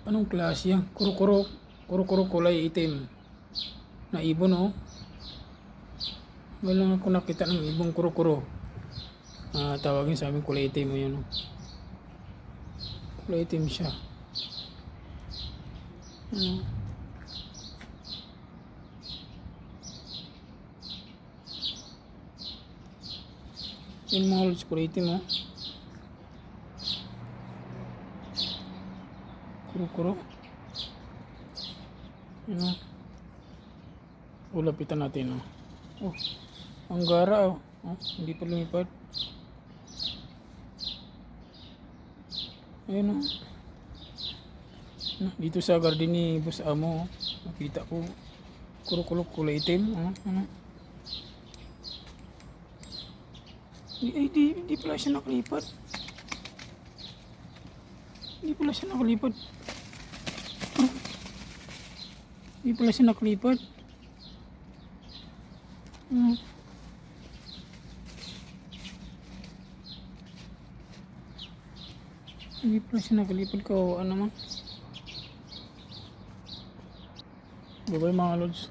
Anong klase yan? Kuro-kuro. Kuro-kuro kulay itim. Na ibon oh. Walang ako nakita ng ibong kuro-kuro. Tawagin sa amin kulay itim mo yun oh. Kulay itim siya. Yung mga lods kulay itim oh. Kuro-kuro. Yun oh. Ulapitan natin oh. Oh, ang gara oh. Oh, hindi pa lumipad. Ayun oh. Dito sa garden ni Boss Amo, nakita ko kuro-kuro kulay itim. Ano? Di pala siya nakalipad. Di pala siya nakalipad. Di pala siya nakalipad. Hindi pala siya nakalipad ko. Ano naman? Bye-bye mga lods.